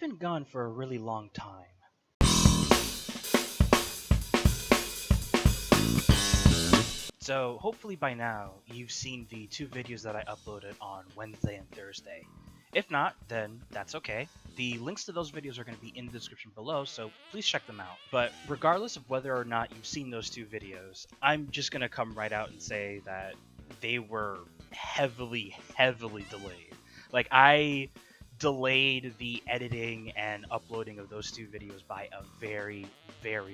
been gone for a really long time. So hopefully by now you've seen the two videos that I uploaded on Wednesday and Thursday. If not, then that's okay. The links to those videos are going to be in the description below, so please check them out. But regardless of whether or not you've seen those two videos, I'm just going to come right out and say that they were heavily delayed. Like, I delayed the editing and uploading of those two videos by a very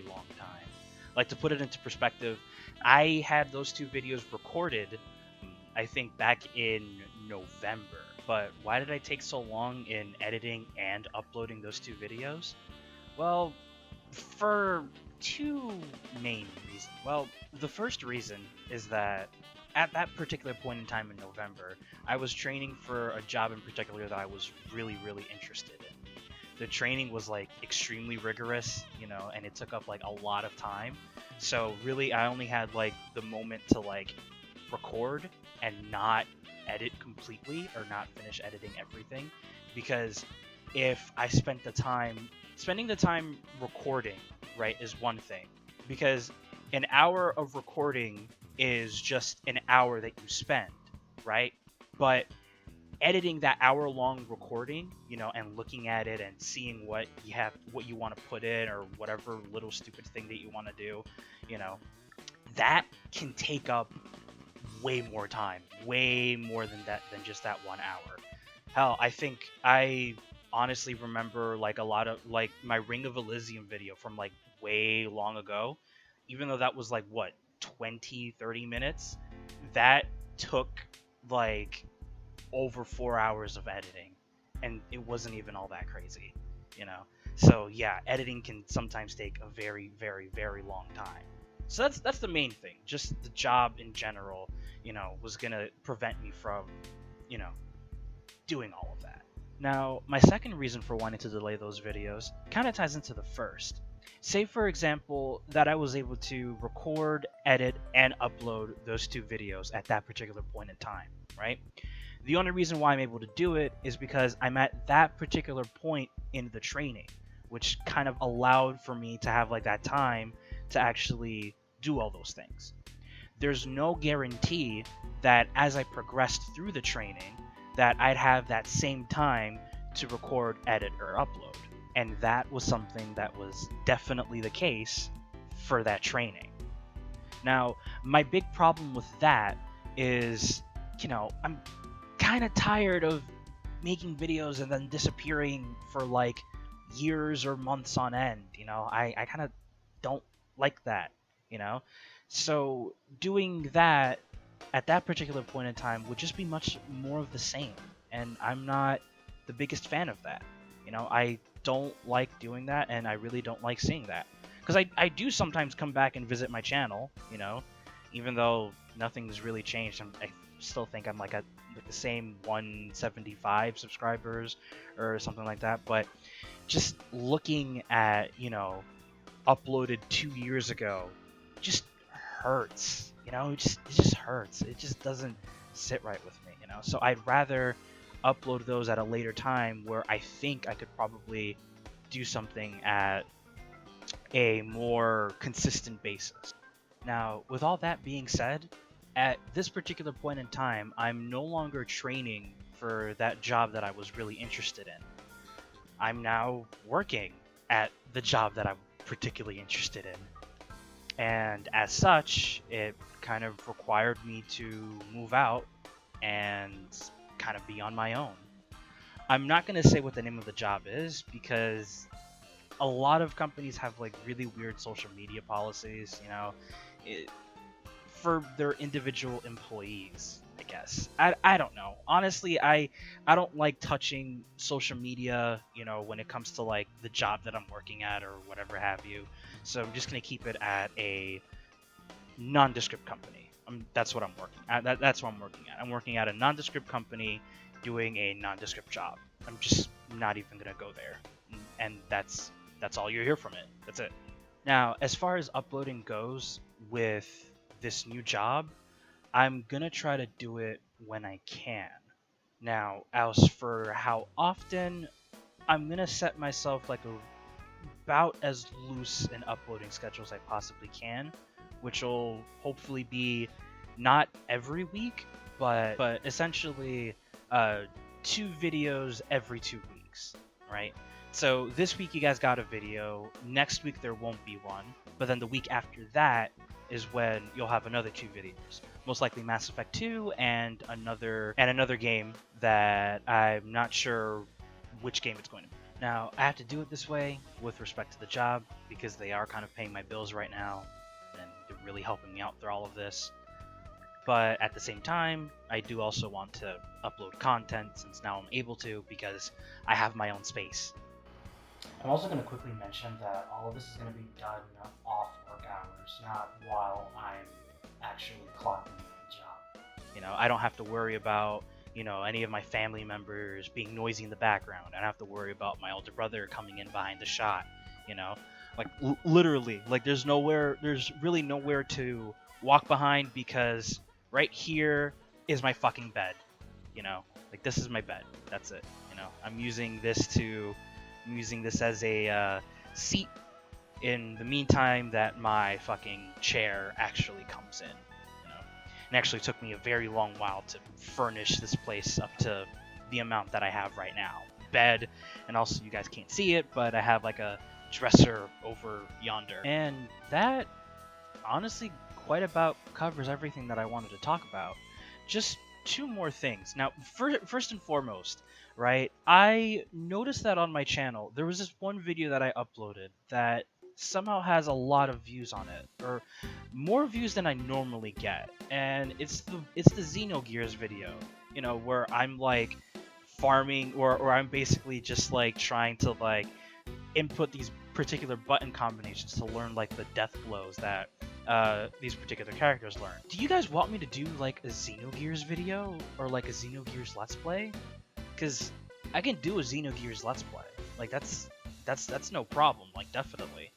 long time. Like, to put it into perspective, I had those two videos recorded, I think back in November. But why did I take so long in editing and uploading those two videos? Well, for two main reasons. Well, the first reason is that at that particular point in time in November, I was training for a job in particular that I was really interested in. The training was like extremely rigorous, and it took up like a lot of time. So really, I only had like the moment to like record and not edit completely or not finish editing everything, because if I spending the time recording, right, is one thing, because an hour of recording is just an hour that you spend, right? But editing that hour long recording, and looking at it and seeing what you want to put in, or whatever little stupid thing that you want to do, you know, that can take up way more time, way more than just that 1 hour. Hell, I think I honestly remember like a lot of like my Ring of Elysium video from like way long ago, even though that was like what, 20-30 minutes, that took like over 4 hours of editing, and it wasn't even all that crazy, you know. So yeah, editing can sometimes take a very long time. So that's the main thing. Just the job in general, was gonna prevent me from, you know, doing all of that. Now, my second reason for wanting to delay those videos kind of ties into the first. Say, for example, that I was able to record, edit, and upload those two videos at that particular point in time, right? The only reason why I'm able to do it is because I'm at that particular point in the training, which kind of allowed for me to have like that time to actually do all those things. There's no guarantee that as I progressed through the training that I'd have that same time to record, edit, or upload. And that was something that was definitely the case for that training. Now, my big problem with that is, I'm kind of tired of making videos and then disappearing for like years or months on end. I kind of don't like that, you know? So doing that at that particular point in time would just be much more of the same. And I'm not the biggest fan of that. I don't like doing that, and I really don't like seeing that. Because I do sometimes come back and visit my channel, even though nothing's really changed. I still think I'm like at like the same 175 subscribers or something like that. But just looking at, uploaded 2 years ago just hurts. It just hurts. It just doesn't sit right with me. So I'd rather upload those at a later time where I think I could probably do something at a more consistent basis. Now, with all that being said, at this particular point in time, I'm no longer training for that job that I was really interested in. I'm now working at the job that I'm particularly interested in. And as such, it kind of required me to move out and kind of be on my own. I'm not going to say what the name of the job is because a lot of companies have like really weird social media policies, it, for their individual employees, I guess. I don't know. Honestly, I don't like touching social media, when it comes to like the job that I'm working at or whatever have you. So I'm just going to keep it at a nondescript company. That's what I'm working at. That's what I'm working at. I'm working at a nondescript company doing a nondescript job. I'm just not even going to go there. And that's all you hear from it. That's it. Now, as far as uploading goes with this new job, I'm going to try to do it when I can. Now, as for how often, I'm gonna set myself like about as loose an uploading schedule as I possibly can, which will hopefully be not every week, but essentially 2 videos every 2 weeks, right? So this week you guys got a video. Next week there won't be one, but then the week after that is when you'll have another 2 videos. Most likely Mass Effect 2 and another game that I'm not sure which game it's going to be. Now, I have to do it this way with respect to the job because they are kind of paying my bills right now and they're really helping me out through all of this. But at the same time, I do also want to upload content since now I'm able to because I have my own space. I'm also going to quickly mention that all of this is going to be done off work hours, not while I'm actually clocking the job. You know, I don't have to worry about, any of my family members being noisy in the background. I don't have to worry about my older brother coming in behind the shot, like literally, like there's really nowhere to walk behind because right here is my fucking bed, like this is my bed. That's it. I'm using this as a seat in the meantime that my fucking chair actually comes in. It actually took me a very long while to furnish this place up to the amount that I have right now. Bed, and also you guys can't see it, but I have like a dresser over yonder. And that honestly quite about covers everything that I wanted to talk about. Just 2 more things. Now, first and foremost, right, I noticed that on my channel, there was this one video that I uploaded that somehow has a lot of views on it, or more views than I normally get, and it's the Xenogears video, where I'm like farming, or I'm basically just like trying to like input these particular button combinations to learn like the death blows that these particular characters learn. Do you guys want me to do like a Xenogears video or like a Xenogears Let's Play? Because I can do a Xenogears Let's Play. Like that's no problem. Like definitely.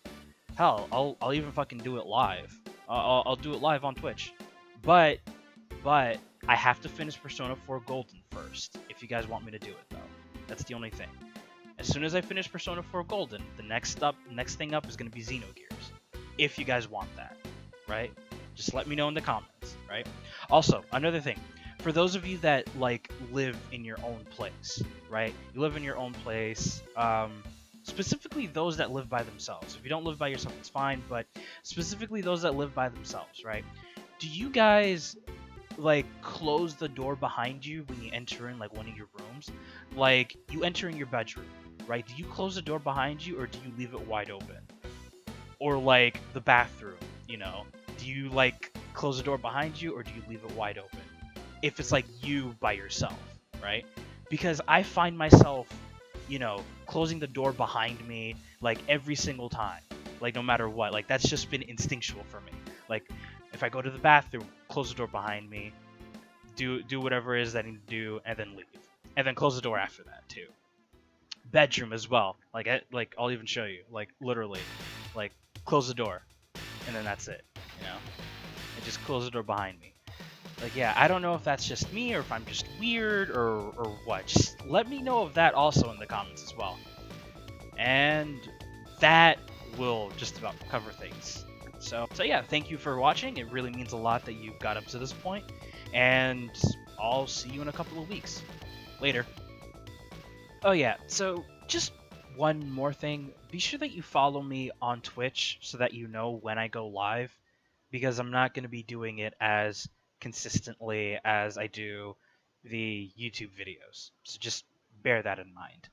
Hell, I'll even fucking do it live. I'll do it live on Twitch. But I have to finish Persona 4 Golden first. If you guys want me to do it though, that's the only thing. As soon as I finish Persona 4 Golden, the next thing up is gonna be Xenogears. If you guys want that, right? Just let me know in the comments, right? Also, another thing, for those of you that like live in your own place, right? You live in your own place. Specifically those that live by themselves. If you don't live by yourself, it's fine, but specifically those that live by themselves, right? Do you guys like close the door behind you when you enter in like one of your rooms? Like you enter in your bedroom, right? Do you close the door behind you or do you leave it wide open? Or like the bathroom, do you like close the door behind you or do you leave it wide open? If it's like you by yourself, right? Because I find myself, closing the door behind me like every single time, like no matter what. Like that's just been instinctual for me. Like if I go to the bathroom, close the door behind me, do whatever it is that I need to do, and then leave, and then close the door after that too. Bedroom as well. Like I'll even show you. Like literally, like close the door, and then that's it. And just close the door behind me. Like, yeah, I don't know if that's just me or if I'm just weird or what. Just let me know of that also in the comments as well. And that will just about cover things. So yeah, thank you for watching. It really means a lot that you got up to this point. And I'll see you in a couple of weeks. Later. Oh yeah, so just one more thing. Be sure that you follow me on Twitch so that you know when I go live. Because I'm not going to be doing it as consistently as I do the YouTube videos. So just bear that in mind.